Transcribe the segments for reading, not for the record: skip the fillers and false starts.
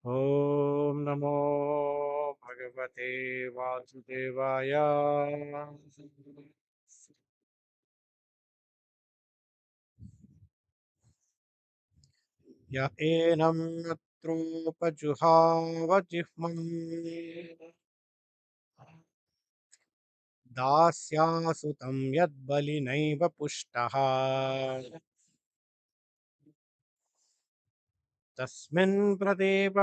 ॐ नमो भगवते वासुदेवाय। य एनं त्रोपजुहाव जिह्मम् दास्यासुतं यद्बलिनैव पुष्टः तस्मिन् प्रदेव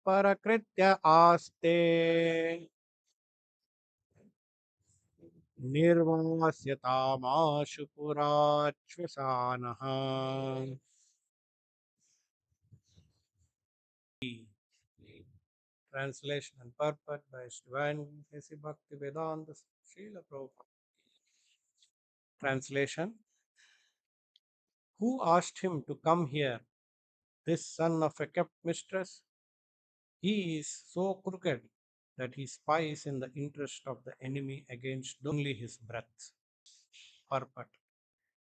परकृत्य आस्ते निर्वास्यतामाशु पुराश्वसानः। Translation and purport by His Divine Grace Bhakti Vedanta Srila Prabhupada. Translation: Who asked him to come here, this son of a kept mistress? He is so crooked that he spies in the interest of the enemy against only his breath. Purport: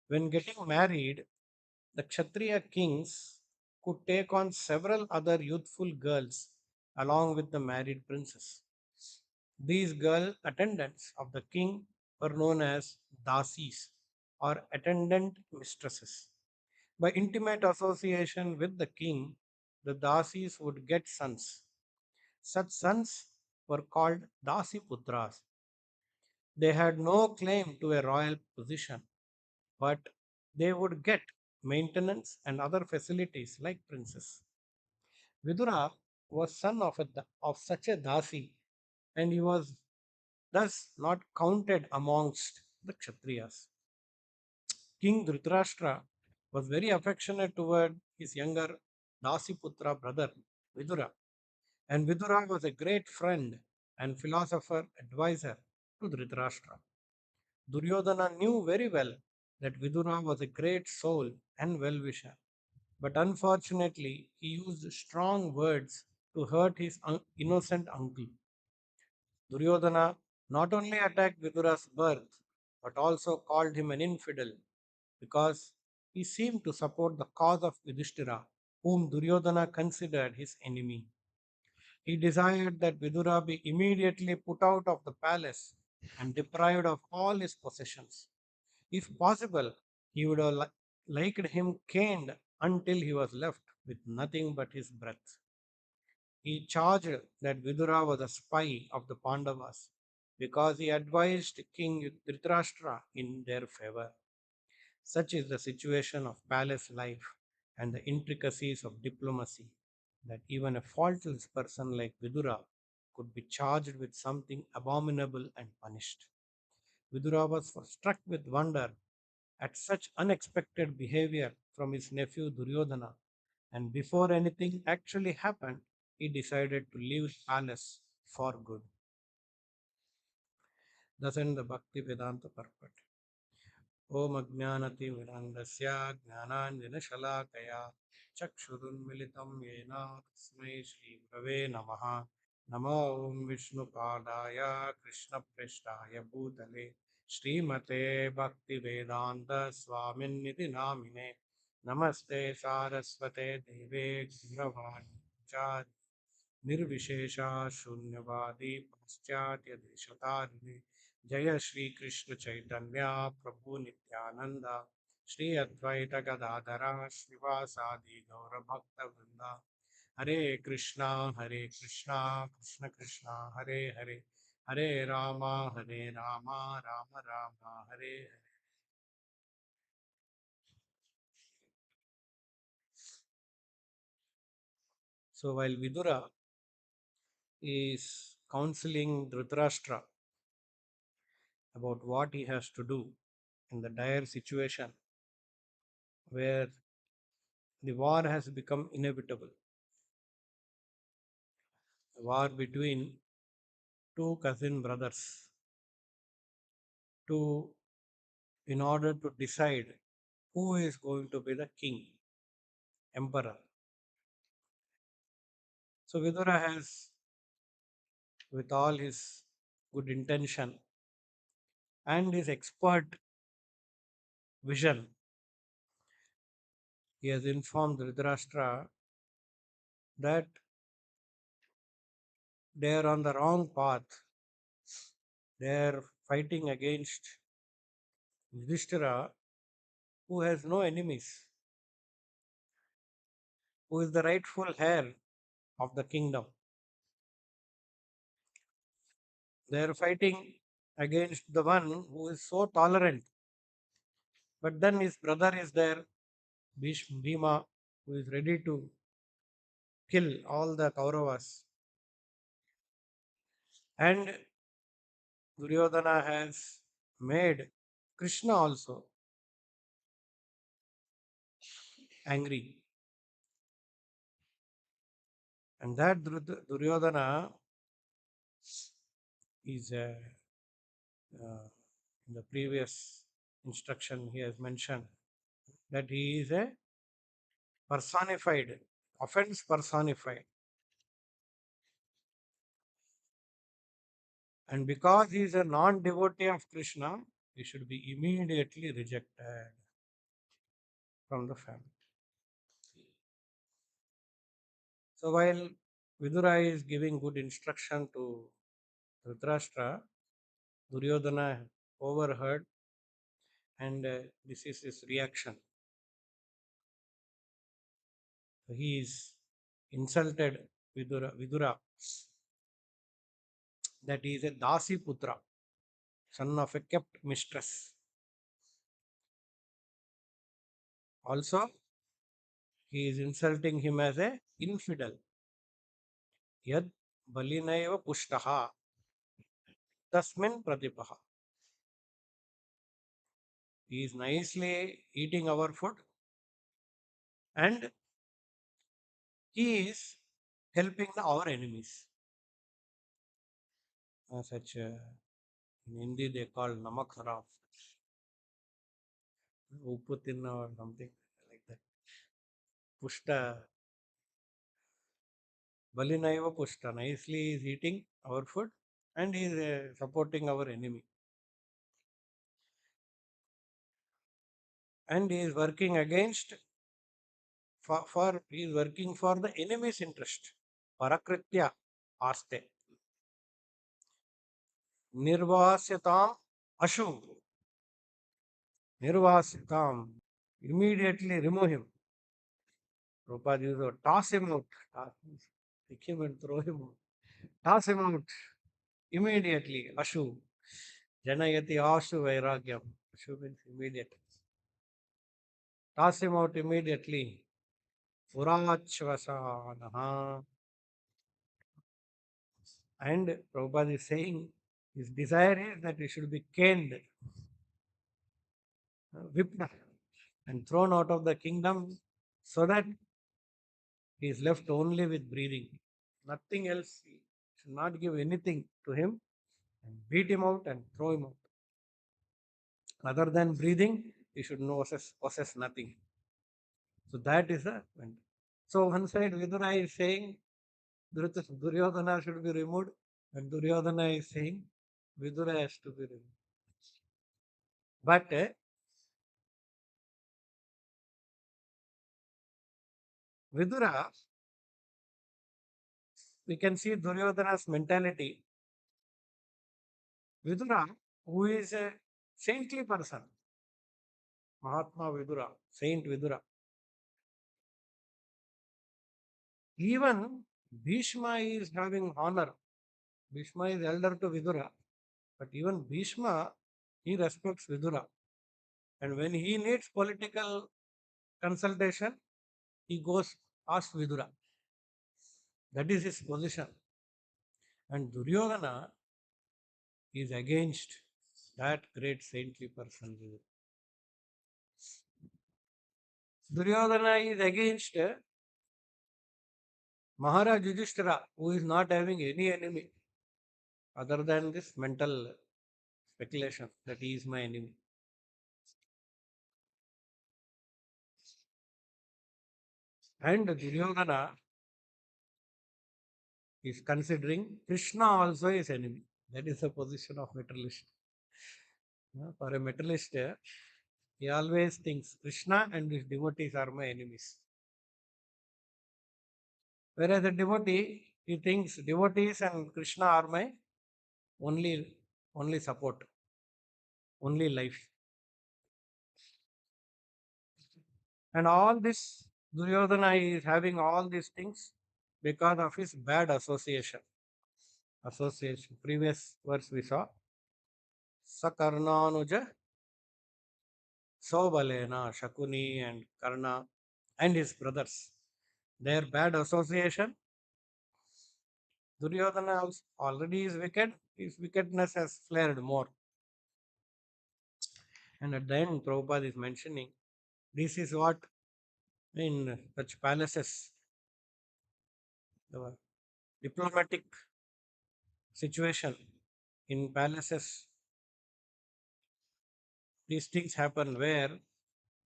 When getting married, the Kshatriya kings could take on several other youthful girls along with the married princess. These girl attendants of the king were known as dasis or attendant mistresses. By intimate association with the king, the dasis would get sons. Such sons were called dasiputras. They had no claim to a royal position, but they would get maintenance and other facilities like princes. Vidura was son of such a dasi, and he was thus not counted amongst the Kshatriyas. King Dhritarashtra was very affectionate toward his younger Dasiputra brother Vidura, and Vidura was a great friend and philosopher advisor to Dhritarashtra. Duryodhana knew very well that Vidura was a great soul and well wisher, but unfortunately he used strong words to hurt his innocent uncle. Duryodhana not only attacked Vidura's birth, but also called him an infidel because he seemed to support the cause of Yudhishthira, whom Duryodhana considered his enemy. He desired that Vidura be immediately put out of the palace and deprived of all his possessions. If possible, he would have liked him caned until he was left with nothing but his breath. He charged that Vidura was a spy of the Pandavas because he advised King Dhritarashtra in their favor. Such is the situation of palace life and the intricacies of diplomacy that even a faultless person like Vidura could be charged with something abominable and punished. Vidura was struck with wonder at such unexpected behavior from his nephew Duryodhana, and before anything actually happened, he decided to leave the palace for good. Thus ends the Bhakti Vedanta purport. ॐ अज्ञानतिमिरन्दस्य ज्ञानाञ्जनशलाकया चक्षुरुन्मिलितं येन तस्मै श्रीगुरवे नमः। नमो ॐ विष्णुपादाय कृष्णप्रेष्ठाय भूतले श्रीमते भक्तिवेदान्तस्वामिन्निति नामिने नमस्ते सारस्वते देवे गौरवाणि च निर्विशेषा शून्यवादी पाश्चात्य देशतारिणे जय श्री कृष्ण चैतन्य प्रभु नित्यानंद श्री अद्वैत गदाधरा श्रीवासादि गौर भक्त वृंदा हरे Krishna Krishna Krishna Hare Hare Hare Rama Ram Ram Hare Hare. So while Vidura is counseling Dhritarashtra about what he has to do in the dire situation where the war has become inevitable, a war between two cousin brothers to in order to decide who is going to be the king, emperor. So Vidura has, with all his good intention and his expert vision, he has informed Dhritarashtra that They are on the wrong path. They are fighting against Yudhishthira, who has no enemies, who is the rightful heir of the kingdom. They are fighting against the one who is so tolerant. But then his brother is there, Bhima, who is ready to kill all the Kauravas. And Duryodhana has made Krishna also angry. And that Duryodhana is in the previous instruction he has mentioned that he is a personified, offense personified. And because he is a non devotee of Krishna, he should be immediately rejected from the family. So while Vidura is giving good instruction to Dhritarashtra, Duryodhana overheard, and this is his reaction. He is insulted Vidura that he is a Dasi Putra, son of a kept mistress. Also, he is insulting him as a infidel. Yad balinaiva pushtaha tasmin pratipaha. He is nicely eating our food and he is helping our enemies. Such in Hindi they call namak haram, uppu tinna or something like that. Pushta, balinaiva pushta. Nicely he is eating our food and he is supporting our enemy. And he is working against for he is working for the enemy's interest. Parakritya aste. Nirvasyatam ashu. Nirvasyatam. Immediately remove him. Prabhupada used to toss him out. Pick him and throw him out. Toss him out. Immediately. Ashu. Janayati ashu vairagyam. Ashu means immediate. Toss him out immediately. Purachvasanaha. And Prabhupada is saying his desire is that he should be caned, whipped, and thrown out of the kingdom so that he is left only with breathing. Nothing else. He should not give anything to him and beat him out and throw him out. Other than breathing, he should possess nothing. So that is the point. So one side Vidura is saying Duryodhana should be removed, and Duryodhana is saying Vidura has to be removed. But Vidura, we can see Duryodhana's mentality. Vidura, who is a saintly person, Mahatma Vidura, Saint Vidura. Even Bhishma is having honor. Bhishma is elder to Vidura, but even Bhishma, he respects Vidura. And when he needs political consultation, he goes ask Vidura. That is his position. And Duryodhana is against that great saintly person. Duryodhana is against Maharaj Yudhishthira, who is not having any enemy other than this mental speculation that he is my enemy. And Duryodhana is considering Krishna also is enemy. That is the position of materialist. For a materialist, he always thinks Krishna and his devotees are my enemies. Whereas a devotee, He thinks devotees and Krishna are my only only support, only life. And all this, Duryodhana is having all these things because of his bad association. Association. Previous verse we saw. Sakarnanuja Sobalena, Shakuni and Karna and his brothers. Their bad association. Duryodhana already is wicked. His wickedness has flared more. And at the end, Prabhupada is mentioning this is what in such palaces, the diplomatic situation in palaces, these things happen where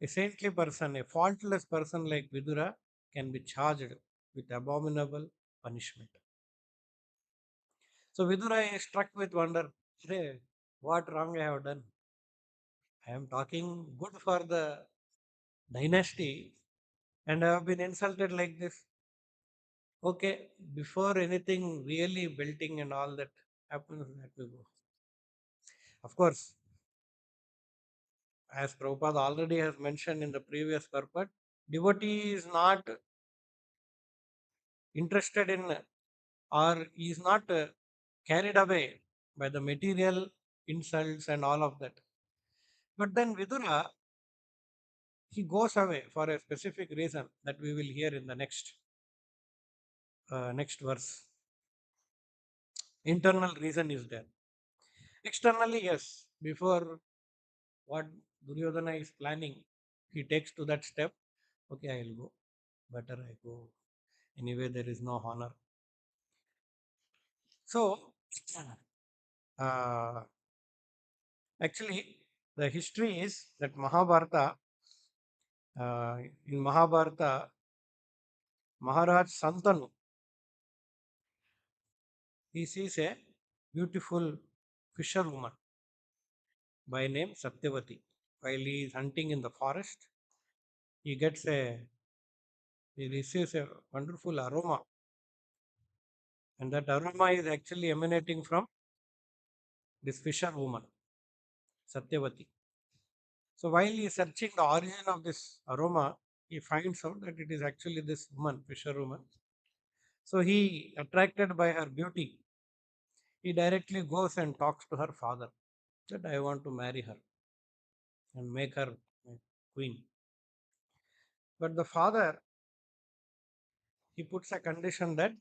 a saintly person, a faultless person like Vidura can be charged with abominable punishment. So Vidura is struck with wonder. Hey, what wrong I have done? I am talking good for the dynasty and I have been insulted like this. Okay, before anything really building and all that happens, let me go. Of course, as Prabhupada already has mentioned in the previous purport, devotee is not interested in or is not carried away by the material insults and all of that. But then Vidura, he goes away for a specific reason that we will hear in the next verse. Internal reason is there. Externally, yes, before what Duryodhana is planning, he takes to that step. Okay, I will go. Better I go. Anyway, there is no honor. So, uh, actually, the history is that Mahabharata, in Mahabharata, Maharaj Santanu, he sees a beautiful fisherwoman by name Satyavati. While he is hunting in the forest, he gets he receives a wonderful aroma, and that aroma is actually emanating from this fisherwoman, Satyavati. So while he is searching the origin of this aroma, he finds out that it is actually this woman, fisherwoman. So he, attracted by her beauty, he directly goes and talks to her father that I want to marry her and make her my queen. But the father, he puts a condition that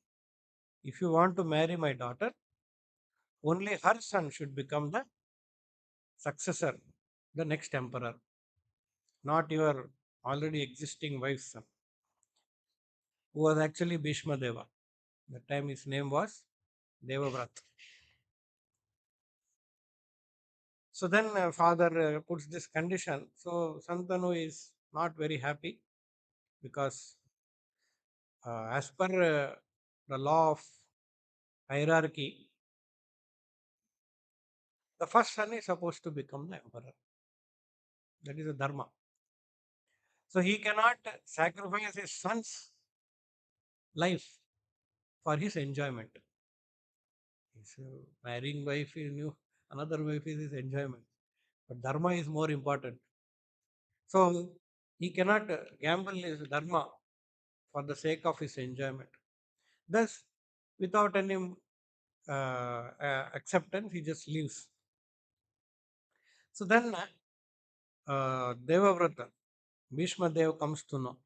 if you want to marry my daughter, only her son should become the successor, the next emperor, not your already existing wife's son, who was actually Bhishma Deva. That time his name was Devavrat. So then father puts this condition. So Santanu is not very happy because as per the law of hierarchy, the first son is supposed to become the emperor. That is a dharma. So he cannot sacrifice his son's life for his enjoyment. His marrying wife is new, another wife is his enjoyment. But dharma is more important. So he cannot gamble his dharma for the sake of his enjoyment. Thus, without any acceptance, he just leaves. So then Devavrata, Bhishma Dev comes to know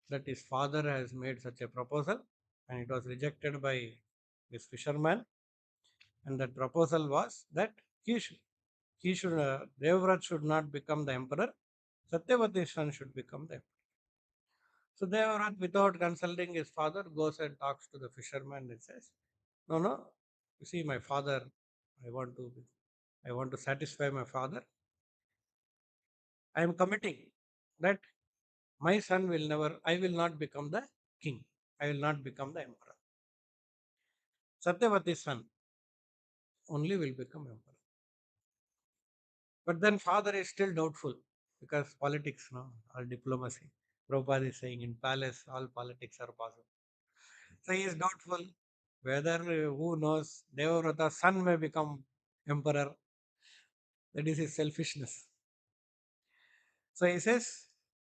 that his father has made such a proposal and it was rejected by this fisherman. And that proposal was that he should Devvrat should not become the emperor, Satyavati's son should become the emperor. So Devvrat, without consulting his father, goes and talks to the fisherman and says, no, no, you see, my father, I want to I want to satisfy my father. I am committing that my son will never, I will not become the king. I will not become the emperor. Satyavati's son only will become emperor. But then father is still doubtful because politics, no, or diplomacy. Prabhupada is saying in palace, all politics are possible. So he is doubtful. Whether, who knows, Devavrata's son may become emperor. That is his selfishness. So he says,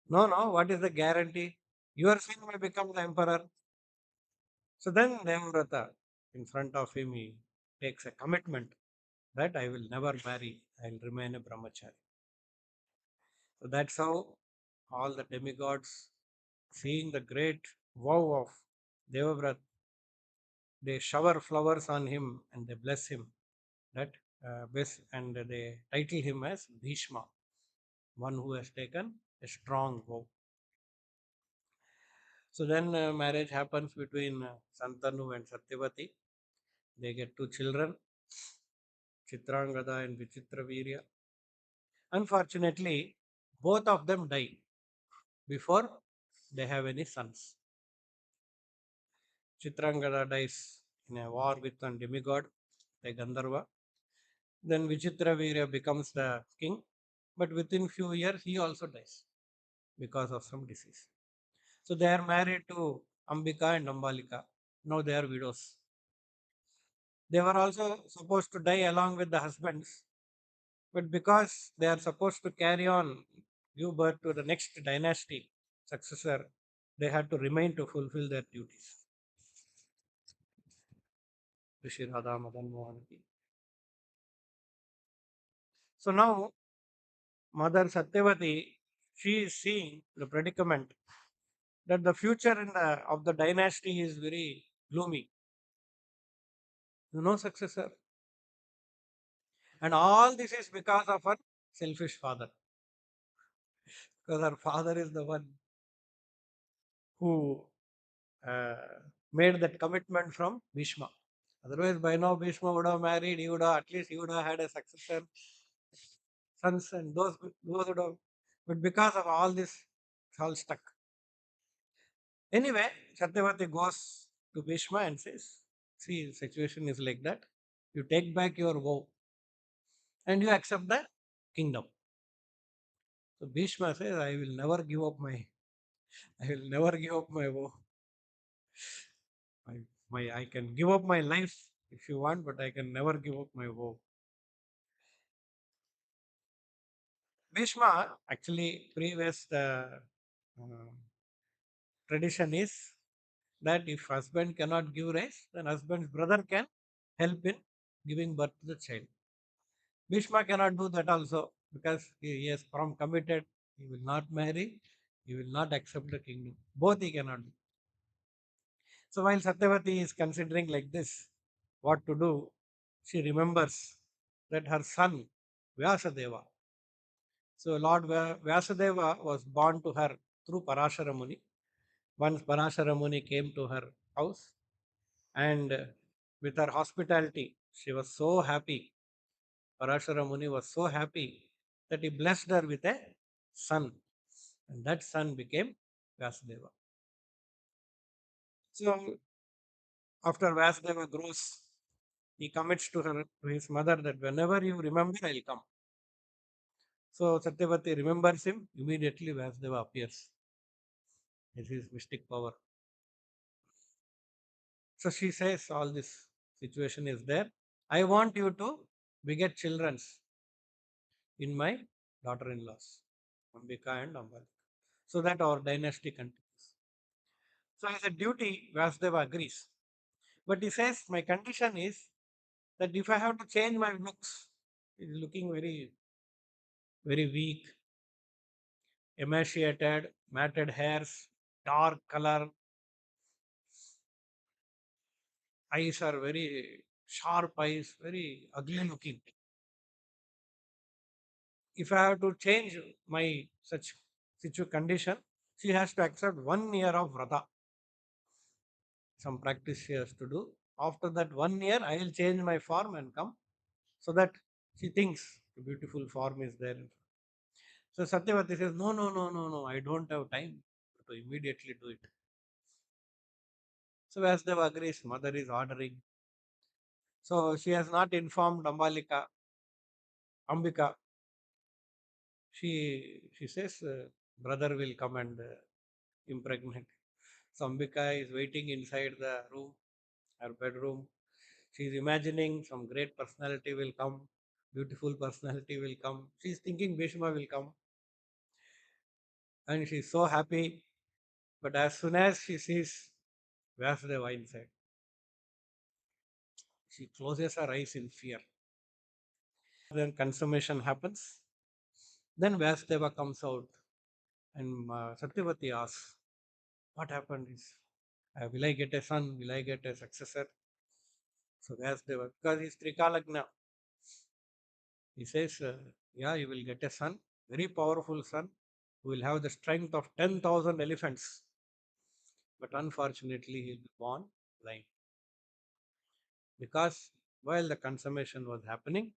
no, no, what is the guarantee? Your son may become the emperor. So then Devavrata, in front of him, he takes a commitment that I will never marry. I will remain a brahmachari. So that's how all the demigods, seeing the great vow of Devavrata, they shower flowers on him and they bless him. That and they title him as Bhishma, one who has taken a strong vow. So then marriage happens between Santanu and Satyavati. They get two children, Chitrangada and Vichitravirya. Unfortunately, both of them die before they have any sons. Chitrangada dies in a war with a demigod, the Gandharva. Then Vichitravirya becomes the king, but within few years he also dies because of some disease. So they are married to Ambika and Ambalika. Now they are widows. They were also supposed to die along with the husbands, but because they are supposed to carry on, give birth to the next dynasty successor, they had to remain to fulfill their duties. Rishi Radha Madan Mohan Ji. So now, Mother Satyavati, she is seeing the predicament that the future of the dynasty is very gloomy. No successor. And all this is because of her selfish father. Because her father is the one who uh, made that commitment from Bhishma. Otherwise, by now Bhishma would have married, he would have at least he would have had a successor, sons, and those would have. But because of all this, it's all stuck. Anyway, Satyavati goes to Bhishma and says, "See, the situation is like that. You take back your vow and you accept the kingdom." So Bhishma says, "I will never give up I will never give up my vow. I can give up my life if you want, but I can never give up my vow." Bhishma, actually, previous uh, tradition is that if husband cannot give raise, then husband's brother can help in giving birth to the child. Bhishma cannot do that also because he has committed. He will not marry. He will not accept the kingdom. Both he cannot do. So while Satyavati is considering like this, what to do, she remembers that her son, Vyasadeva. So Lord Vyasadeva was born to her through Parashara Muni. Once Parashara Muni came to her house and with her hospitality, she was so happy. Parashara Muni was so happy that he blessed her with a son. And that son became Vyasadeva. So after Vyasadeva grows, he commits to his mother that whenever you remember, I'll come. So Satyavati remembers him, immediately Vyasadeva appears. It's his mystic power. So she says, all this situation is there. I want you to beget children in my daughter-in-laws, Ambika and Ambal, so that our dynasty continues. So as a duty, Vasudeva agrees. But he says, my condition is that if I have to change my looks, he's looking very, very weak, emaciated, matted hairs, dark color, eyes are very sharp eyes, very ugly looking. If I have to change my such condition, she has to accept 1 year of vrata. Some practice she has to do. After that 1 year, I will change my form and come so that she thinks the beautiful form is there. So Satyavati says, no, no, no, no, no, I don't have time to immediately do it. So Vasudeva agrees, mother is ordering. So she has not informed Ambika. She says, brother will come and impregnate. So Ambika is waiting inside the room. her bedroom. She's imagining some great personality will come, beautiful personality will come. She's thinking Bhishma will come, and she's so happy. But as soon as she sees Vyasdeva inside, she closes her eyes in fear. Then consummation happens. Then Vyasdeva comes out, and Satyavati asks, "What happened? Will I get a son? Will I get a successor?" So Vyasdeva, because he's Trikalagna, he says, "Yeah, you will get a son, very powerful son, who will have the strength of 10,000 elephants. But unfortunately, he'll be born blind." Because while the consummation was happening,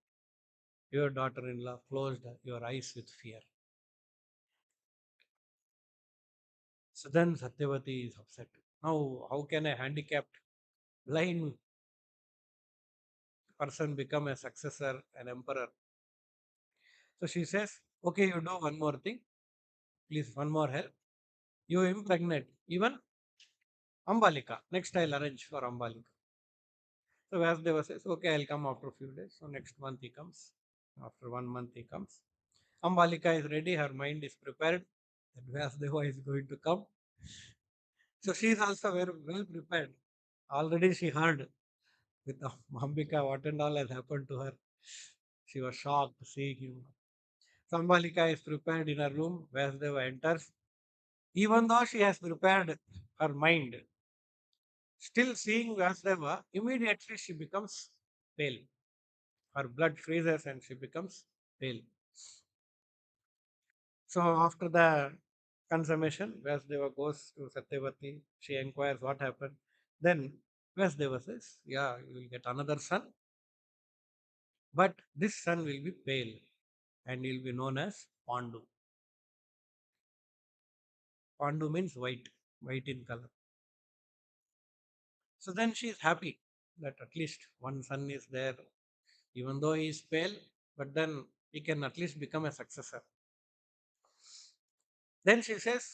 your daughter-in-law closed your eyes with fear. So then Satyavati is upset. Now, how can a handicapped, blind person become a successor, an emperor? So she says, "Okay, you do one more thing. Please, one more help. You impregnate even Ambalika. Next, I'll arrange for Ambalika." So Vasudeva says, "Okay, I'll come after a few days." So next month he comes. After 1 month he comes. Ambalika is ready. Her mind is prepared that Vasudeva is going to come. So she is also very well prepared. Already she heard with Ambika what and all has happened to her. She was shocked seeing him. Sambalika is prepared in her room. Vasudeva enters. Even though she has prepared her mind, still seeing Vasudeva, immediately she becomes pale. Her blood freezes and she becomes pale. So after the consummation, Vasudeva goes to Satyavati. She inquires what happened. Then Vasudeva says, "Yeah, you will get another son, but this son will be pale and he will be known as Pandu." Pandu means white, white in color. So then she is happy that at least one son is there, even though he is pale, but then he can at least become a successor. Then she says,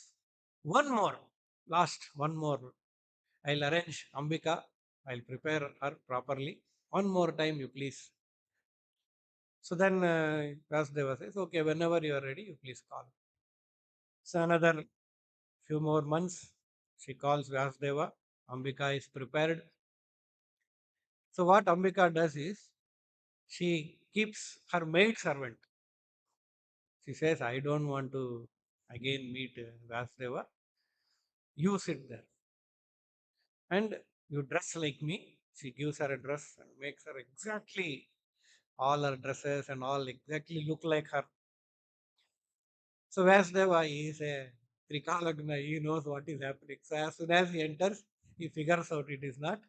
"One more, last, one more. I'll arrange Ambika, I'll prepare her properly. One more time, you please." So then Vasudeva says, "Okay, whenever you are ready, you please call." So another few more months, she calls Vasudeva. Ambika is prepared. So what Ambika does is, she keeps her maid servant. She says, "I don't want to again meet Vasudeva. You sit there and you dress like me." She gives her a dress and makes her exactly all her dresses and all exactly look like her. So Vasudeva is a Trikalagna, he knows what is happening. So as soon as he enters, he figures out it is not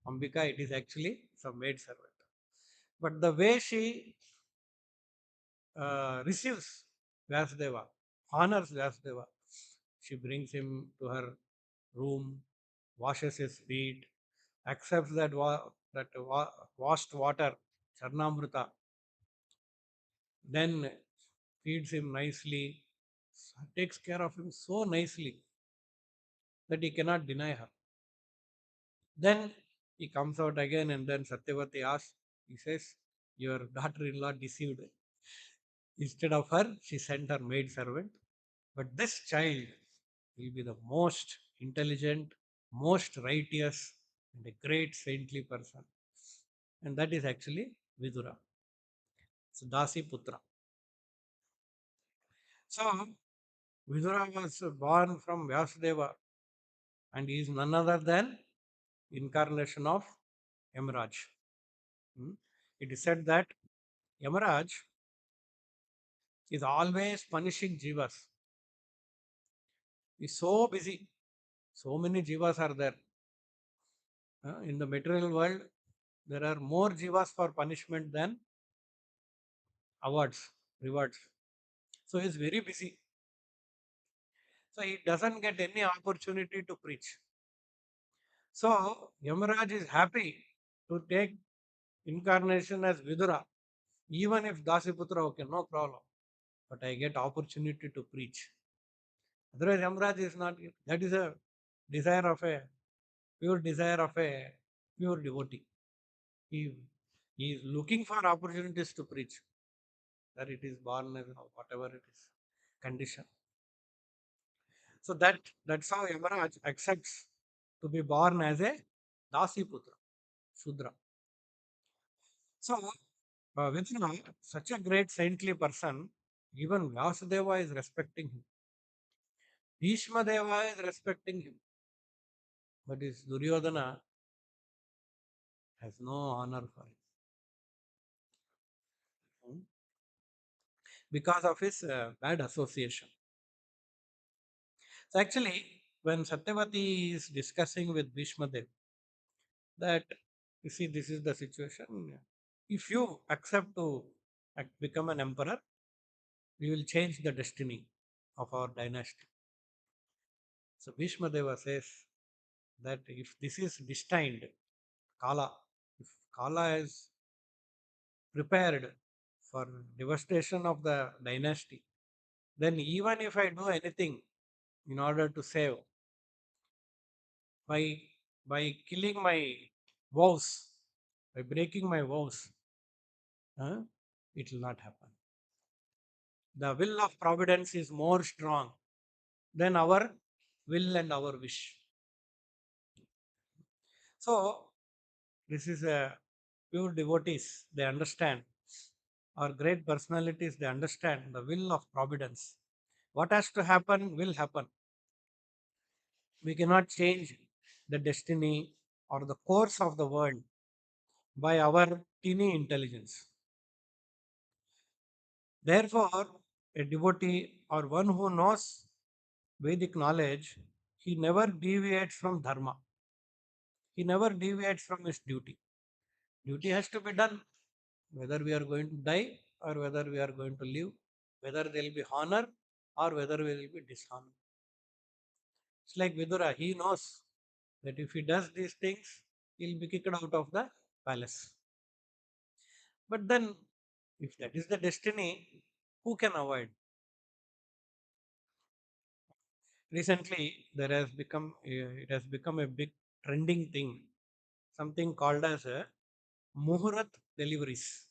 Ambika, it is actually some maid servant. But the way she receives Vasudeva, honors Vasudeva, she brings him to her room, washes his feet, accepts that washed water, Charnamrita, then feeds him nicely, takes care of him so nicely that he cannot deny her. Then he comes out again, and then Satyavati asks, he says, "Your daughter-in-law deceived. Instead of her, she sent her maid servant. But this child will be the most intelligent, most righteous, and a great saintly person." And that is actually Vidura. It's Dasi Putra. So Vidura was born from Vyasudeva, and he is none other than incarnation of Yamaraj. Hmm. It is said that Yamaraj is always punishing jivas. He is so busy. So many jivas are there. In the material world, there are more jivas for punishment than awards, rewards. So he is very busy. So he doesn't get any opportunity to preach. So Yamaraj is happy to take incarnation as Vidura, even if Dasiputra, okay, no problem. But I get opportunity to preach. Otherwise, Yamaraj is not. That is a desire of a pure desire of a pure devotee. He, he is looking for opportunities to preach, that it is born as whatever it is, condition. So that's how Yamaraj accepts to be born as a Dasi Putra, Shudra. So, within such a great saintly person, even Vyasadeva is respecting him. Bhishma Deva is respecting him. But his Duryodhana has no honor for him because of his bad association. So, actually, when Satyavati is discussing with Bhishma Dev that, you see, this is the situation. If you accept to become an emperor, we will change the destiny of our dynasty. So Bhishma Deva says that if this is destined, Kala, if Kala is prepared for devastation of the dynasty, then even if I do anything in order to save, by killing my vows, by breaking my vows, it will not happen. The will of providence is more strong than our will and our wish. So this is a pure devotees. They understand, or great personalities. They understand the will of providence. What has to happen will happen. We cannot change the destiny or the course of the world by our teeny intelligence. Therefore, a devotee or one who knows Vedic knowledge, he never deviates from dharma. He never deviates from his duty. Duty has to be done, whether we are going to die or whether we are going to live, whether there will be honor or whether there will be dishonor. It's like Vidura, he knows that if he does these things, he'll be kicked out of the palace. But then, if that is the destiny, who can avoid? Recently, it has become a big trending thing, something called as a Muhurat deliveries.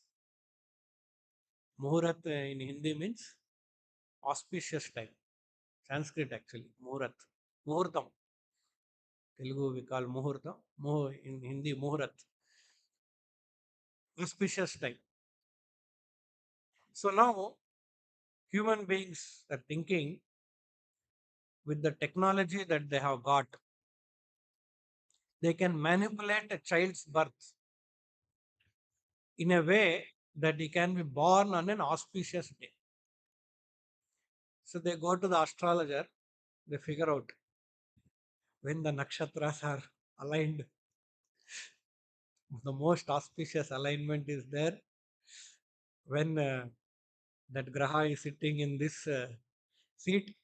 Muhurat in Hindi means auspicious time. Sanskrit actually, Muhurat. Muhurtam. Telugu we call Muhurtam. In Hindi, Muhurat. Auspicious time. So now, human beings are thinking with the technology that they have got, they can manipulate a child's birth in a way that he can be born on an auspicious day. So they go to the astrologer, they figure out when the nakshatras are aligned, the most auspicious alignment is there when that graha is sitting in this seat.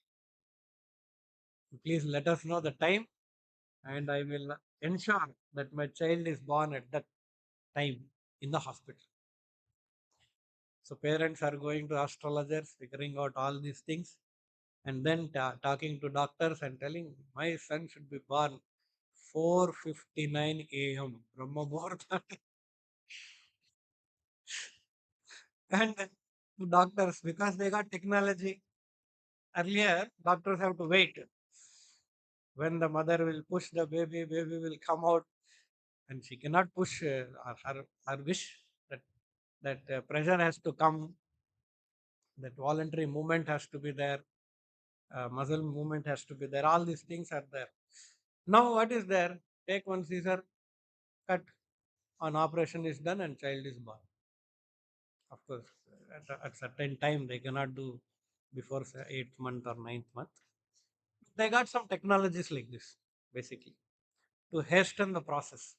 Please let us know the time, and I will ensure that my child is born at that time in the hospital. So parents are going to astrologers, figuring out all these things, and then talking to doctors and telling my son should be born 4:59 a.m. Brahma Muhurta. And the doctors, because they got technology, earlier doctors have to wait. When the mother will push the baby, baby will come out, and she cannot push her wish. That pressure has to come. That voluntary movement has to be there. Muscle movement has to be there. All these things are there. Now what is there? Take one Caesar, cut, an operation is done, and child is born. Of course, at certain time they cannot do before say, 8th month or 9th month. They got some technologies like this, basically, to hasten the process.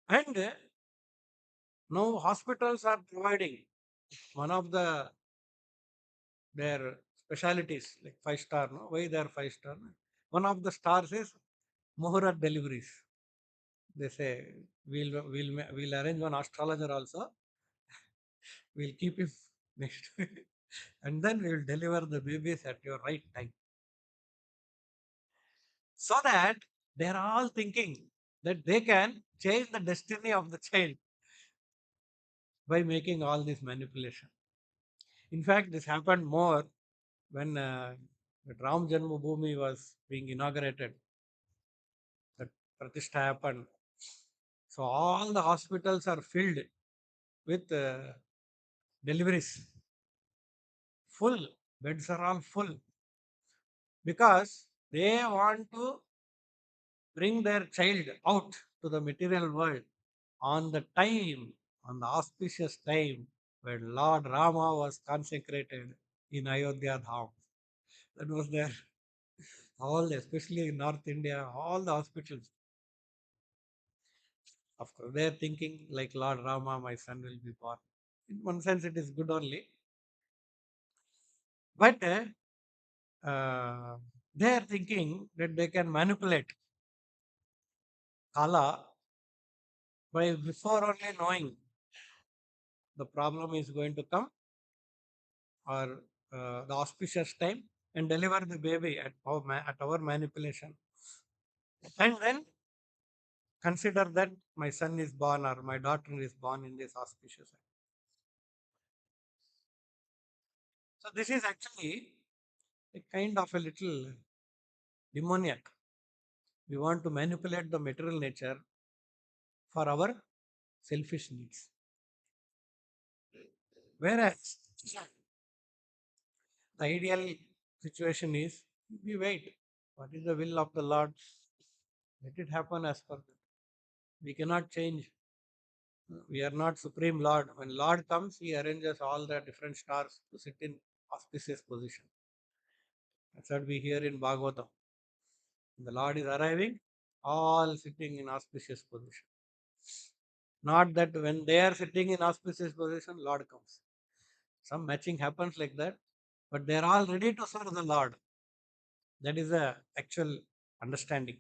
And now hospitals are providing one of their specialities, like 5 star. No? Why they are 5 star? One of the stars is Muhurat deliveries. They say we'll arrange one astrologer also. We'll keep him next, and then we will deliver the babies at your right time. So that they are all thinking. that they can change the destiny of the child by making all this manipulation. In fact, this happened more when the Ram Janmabhoomi was being inaugurated, that Pratishtha happened. So all the hospitals are filled with deliveries, full, beds are all full because they want to bring their child out to the material world on the time, on the auspicious time when Lord Rama was consecrated in Ayodhya Dham. That was there. All, especially in North India, all the hospitals. Of course, they are thinking like Lord Rama, my son will be born. In one sense, it is good only. But they are thinking that they can manipulate Kala by before only knowing the problem is going to come or the auspicious time and deliver the baby at our manipulation. And then consider that my son is born or my daughter is born in this auspicious time. So this is actually a kind of a little demoniac. We want to manipulate the material nature for our selfish needs. Whereas the ideal situation is we wait. What is the will of the Lord? Let it happen as per that. We cannot change. We are not Supreme Lord. When Lord comes, He arranges all the different stars to sit in auspicious position. That's what we hear in Bhagavatam. The Lord is arriving, all sitting in auspicious position. Not that when they are sitting in auspicious position, Lord comes. Some matching happens like that, but they are all ready to serve the Lord. That is the actual understanding.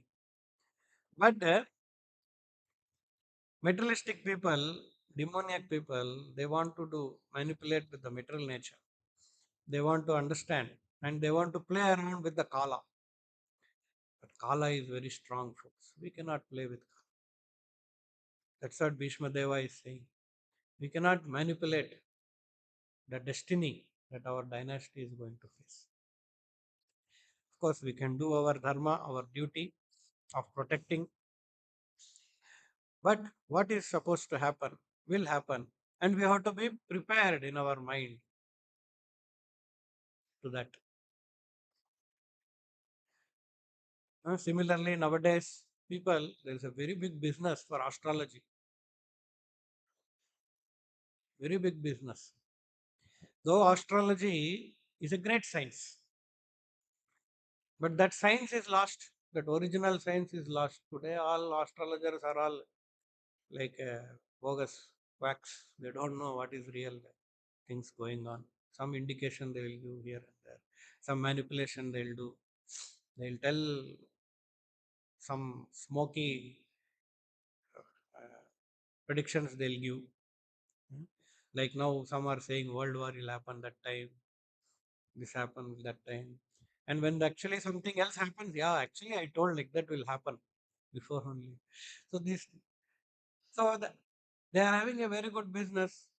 But materialistic people, demoniac people, they want to do manipulate with the material nature. They want to understand and they want to play around with the Kala. But Kala is very strong, folks. We cannot play with Kala. That's what Bhishma Deva is saying. We cannot manipulate the destiny that our dynasty is going to face. Of course, we can do our dharma, our duty of protecting, but what is supposed to happen will happen, and we have to be prepared in our mind to that. Similarly, nowadays, people, there is a very big business for astrology, very big business. Though astrology is a great science, but that science is lost. That original science is lost. Today, all astrologers are all like bogus quacks. They don't know what is real things going on. Some indication they will give here and there. Some manipulation they'll do. They'll tell some smoky uh, predictions they'll give. Hmm. Like now, some are saying World War will happen that time. This happened that time. And when actually something else happens, yeah, actually I told like that will happen before only. So this, so they are having a very good business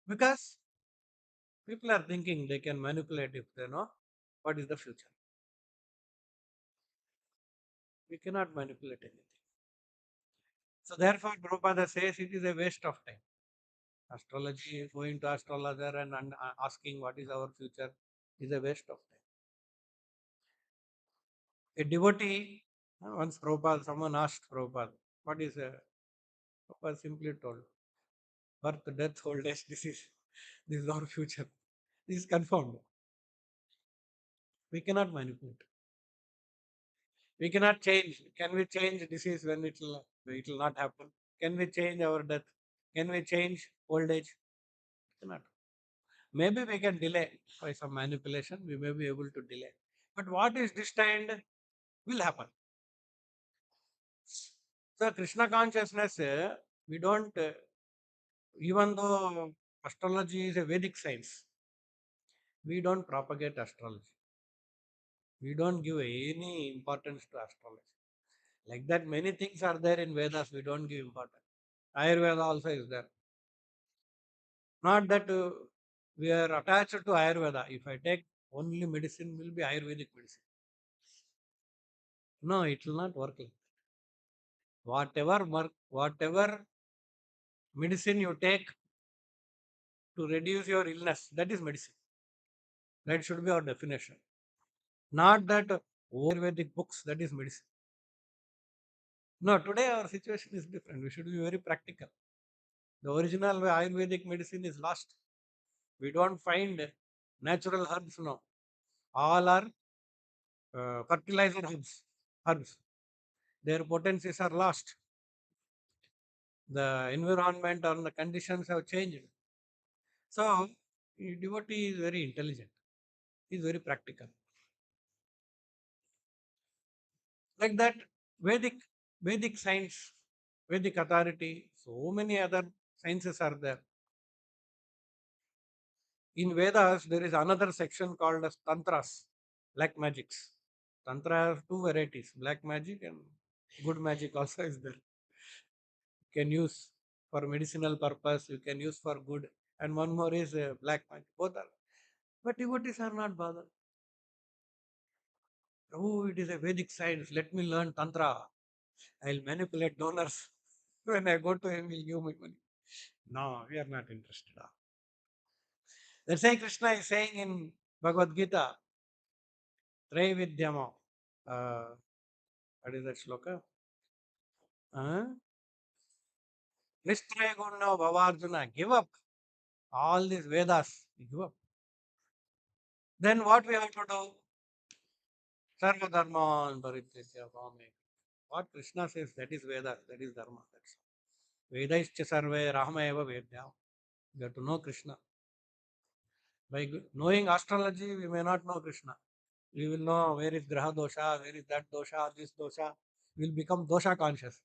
because people are thinking they can manipulate if they know what is the future. We cannot manipulate anything. So therefore, Prabhupada says it is a waste of time. Astrology, going to astrologer and asking what is our future is a waste of time. A devotee, once Prabhupada, someone asked Prabhupada, what is a, Prabhupada simply told, birth, death, old age, this is our future. This is confirmed. We cannot manipulate. We cannot change. Can we change disease when it will not happen? Can we change our death? Can we change old age? Cannot. Maybe we can delay by some manipulation. We may be able to delay. But what is destined will happen. So Krishna consciousness, we don't, even though astrology is a Vedic science, we don't propagate astrology. We don't give any importance to astrology. Like that, many things are there in Vedas, we don't give importance. Ayurveda also is there. Not that we are attached to Ayurveda. If I take only medicine, will be Ayurvedic medicine. No, it will not work like that. Whatever medicine you take to reduce your illness, that is medicine. That should be our definition. Not that Ayurvedic books, that is medicine. No, today our situation is different. We should be very practical. The original Ayurvedic medicine is lost. We don't find natural herbs now. All are fertilizer herbs. Herbs. Their potencies are lost. The environment or the conditions have changed. So, devotee is very intelligent. He is very practical. Like that, Vedic, Vedic science, Vedic authority, so many other sciences are there. In Vedas, there is another section called as Tantras, black magics. Tantra has two varieties, black magic and good magic also is there. You can use for medicinal purpose, you can use for good, and one more is black magic. Both are. But devotees are not bothered. Oh, it is a Vedic science. Let me learn Tantra. I'll manipulate donors. When I go to him, he'll give me money. No, we are not interested. That's why Krishna is saying in Bhagavad Gita, Traividyama. Uh, what is that shloka? Uh, Nistraya Gunna Bhavarjuna. Give up all these Vedas. Give up. Then what we have to do? Sarva Dharman Paritya Bhame. What Krishna says, that is Vedas, that is Dharma. That's Vedaischa Sarve Rahma Eva Vedya. We have to know Krishna. By knowing astrology, we may not know Krishna. We will know where is Graha dosha, where is that dosha, this dosha. We will become dosha conscious.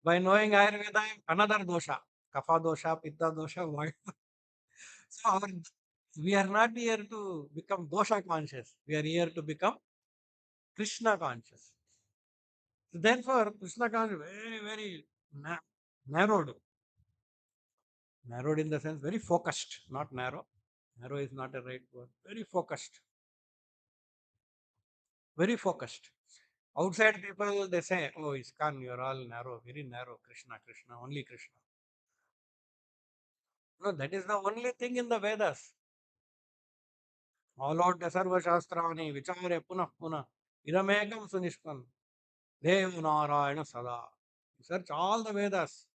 By knowing Ayurveda, another dosha, Kapha dosha, Pitta dosha, Vaya. So we are not here to become dosha conscious. We are here to become Krishna conscious. So therefore, Krishna conscious very, very narrowed. Narrowed in the sense very focused, not narrow. Narrow is not a right word. Very focused. Very focused. Outside people, they say, oh, ISKCON, you're all narrow, very narrow. Krishna, Krishna, only Krishna. No, that is the only thing in the Vedas. All out the Sarva Shastrani, Vichare Punah Punah, Idamekam Sunishpan, Dev Narayana Sada. Search all the Vedas.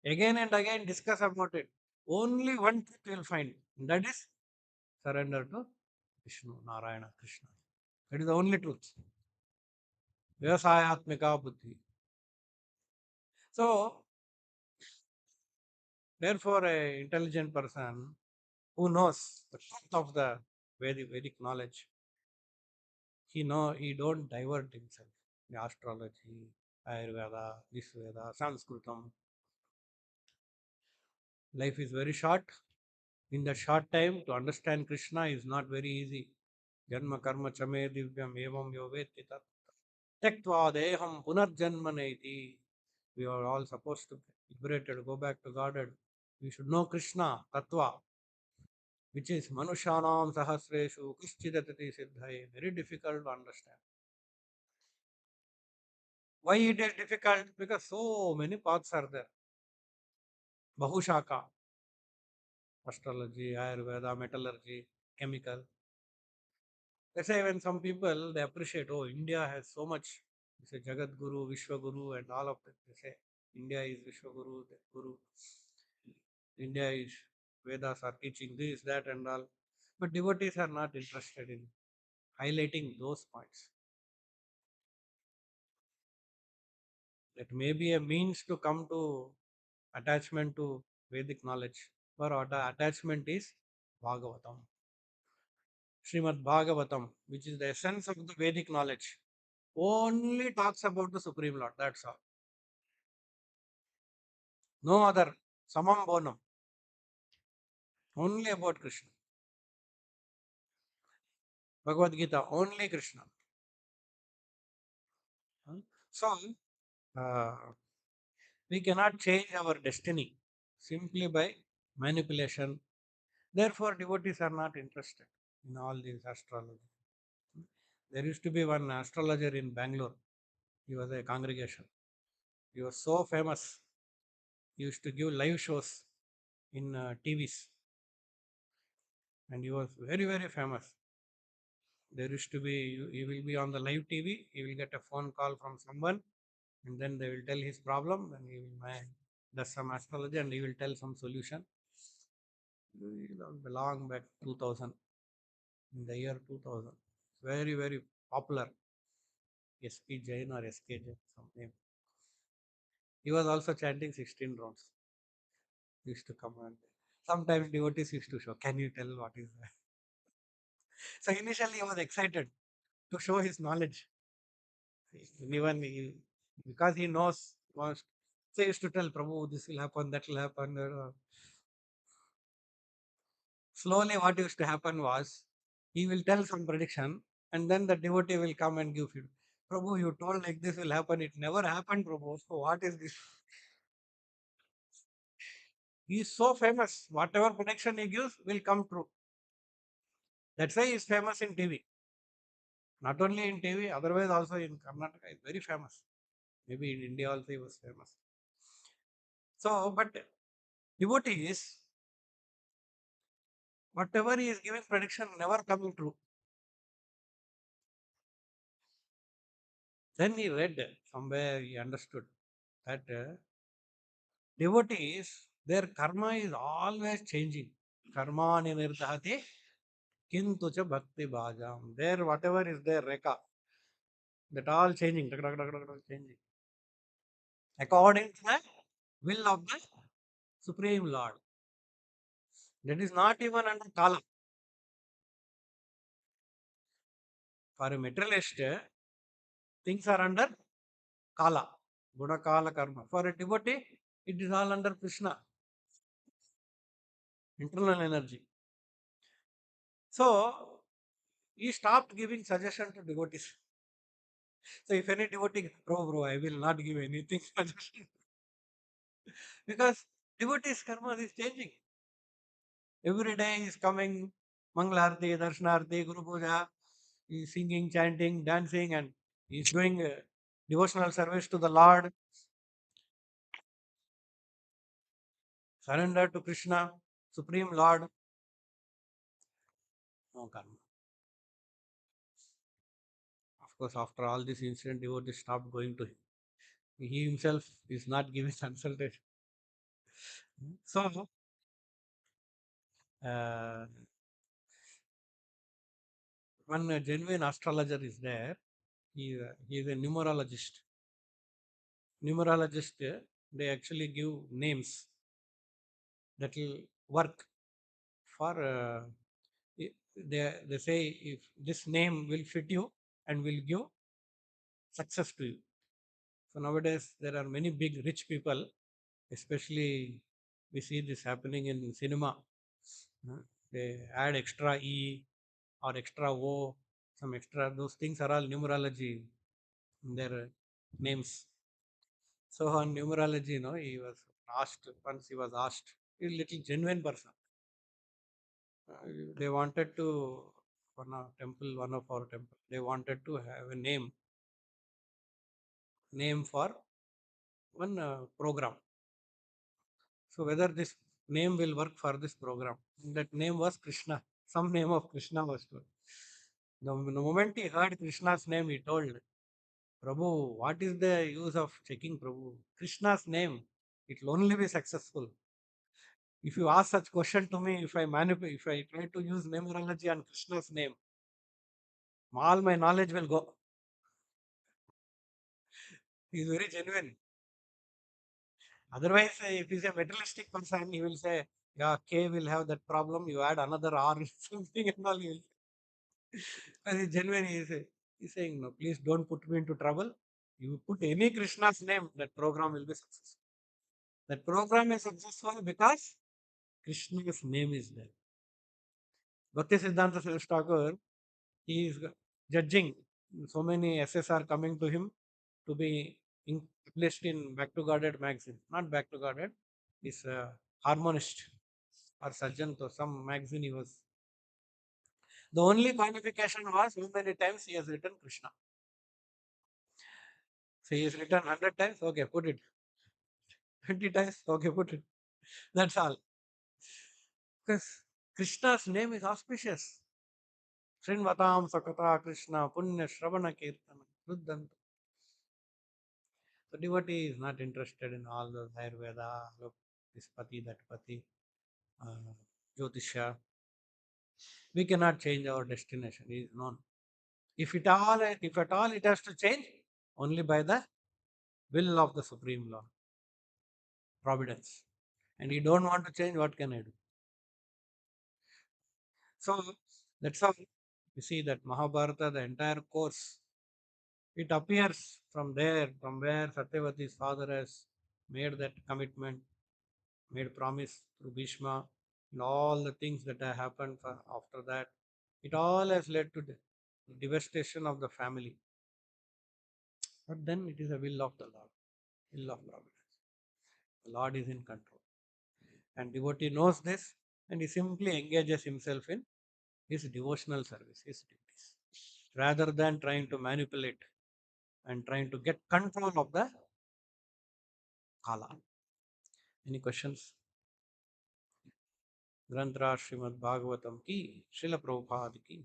Again and again discuss about it. Only one truth you will find. That is surrender to Vishnu, Narayana, Krishna. That is the only truth. Vyasayatmika Buddhi. So, therefore, a intelligent person who knows the truth of the Vedic knowledge, he don't divert himself. The astrology, Ayurveda, this Veda, Sanskritam. Life is very short. In that short time, to understand Krishna is not very easy. Janma karma chame divyam evam yoveti tat. Tektva deham punarjanmaneti. We are all supposed to be liberated, go back to Godhead. We should know Krishna, Tattva, which is Manushanam Sahasreshu Kushchidatati Siddhai. Very difficult to understand. Why it is difficult? Because so many paths are there. Bahushaka, astrology, Ayurveda, metallurgy, chemical. That's why when some people they appreciate, oh, India has so much. They say Jagat Guru, Vishwa Guru, and all of that. They say India is Vishwa Guru, that Guru. India is Vedas are teaching this, that, and all. But devotees are not interested in highlighting those points. That may be a means to come to attachment to Vedic knowledge. But our attachment is Bhagavatam. Srimad Bhagavatam, which is the essence of the Vedic knowledge, only talks about the Supreme Lord. That's all. No other. Samam Bonam. Only about Krishna. Bhagavad Gita, only Krishna. So, uh, we cannot change our destiny simply by manipulation. Therefore, devotees are not interested in all these astrology. There used to be one astrologer in Bangalore. He was a congregation. He was so famous. He used to give live shows in TVs, and he was very, very famous. There used to be, he will be on the live TV, he will get a phone call from someone, and then they will tell his problem, and he will does some astrology and he will tell some solution. Long back 2000, in the year 2000. Very, very popular. SP Jain or SK Jain, some name. He was also chanting 16 rounds. He used to come and sometimes devotees used to show, can you tell what is that? So initially he was excited to show his knowledge. Even because he knows most. So he used to tell Prabhu, this will happen, that will happen. Slowly, what used to happen was he will tell some prediction, and then the devotee will come and give feedback. Prabhu, you told like this will happen. It never happened, Prabhu. So what is this? He is so famous. Whatever prediction he gives will come true. That's why he is famous in TV. Not only in TV, otherwise also in Karnataka, he is very famous. Maybe in India also he was famous. So, but devotees, whatever he is giving prediction never coming true. Then he read somewhere, he understood that devotees, their karma is always changing. Karma nirdhati kintu cha bhakti bhajam. There, whatever is there, reka, that all changing, changing. According to the will of the Supreme Lord. That is not even under Kala. For a materialist, things are under Kala, Guna Kala Karma. For a devotee, it is all under Krishna, internal energy. So, he stopped giving suggestion to devotees. So if any devotee, bro, I will not give anything suggestion because devotees karma is changing. Every day is coming Mangalarti, Darshanarti, Guru Puja, he is singing, chanting, dancing, and he is doing devotional service to the Lord, surrender to Krishna, Supreme Lord. No karma. Of course, after all this incident, devotees stopped going to him. He himself is not giving consultation. So, uh, one genuine astrologer is there. He is a numerologist. Numerologist, they actually give names that will work for. They say if this name will fit you and will give success to you. So nowadays there are many big rich people, especially we see this happening in cinema. uh, They add extra E or extra O, some extra. Those things are all numerology in their names. So on numerology, he was asked, once he was asked, a little genuine person. They wanted to, one of our temple, they wanted to have a name for one program. So whether this name will work for this program. That name was Krishna. Some name of Krishna was told. The moment he heard Krishna's name, he told, Prabhu, what is the use of checking Prabhu? Krishna's name, it will only be successful. If you ask such question to me, if I try to use numerology on Krishna's name, all my knowledge will go. He is very genuine. Otherwise, if he's a materialistic person, he will say, yeah, K will have that problem. You add another R something and all. He will say. But he's genuine. He's saying, no, please don't put me into trouble. You put any Krishna's name, that program will be successful. That program is successful because Krishna's name is there. Bhakti Siddhanta Saraswati Thakur, he is judging. So many essays are coming to him to be published in Back to Guarded magazine. Not Back to Guarded, is harmonist or Sajjan, to some magazine he was. The only qualification was how many times he has written Krishna. So he has written 100 times, okay, put it. 20 times, okay, put it. That's all. Because Krishna's name is auspicious. Srinvatam Sakata Krishna Punya Shravana Kirtana Ruddhanta. The devotee is not interested in all those Ayurveda, look, this pati, that pati, uh, Jyotisha. We cannot change our destination, it is known. If at all it has to change, only by the will of the Supreme Lord, Providence. And you don't want to change, what can I do? So that's how you see that Mahabharata, the entire course, it appears from there, from where Satyavati's father has made that commitment, made promise through Bhishma, and all the things that have happened after that. It all has led to the devastation of the family. But then it is a will of the Lord, will of providence. The Lord is in control. And devotee knows this and he simply engages himself in his devotional service, his duties, rather than trying to manipulate and trying to get control of the kala. Any questions? ग्रंथराज Shrimad Bhagavatam की शिल प्रभुपाद की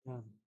हाँ,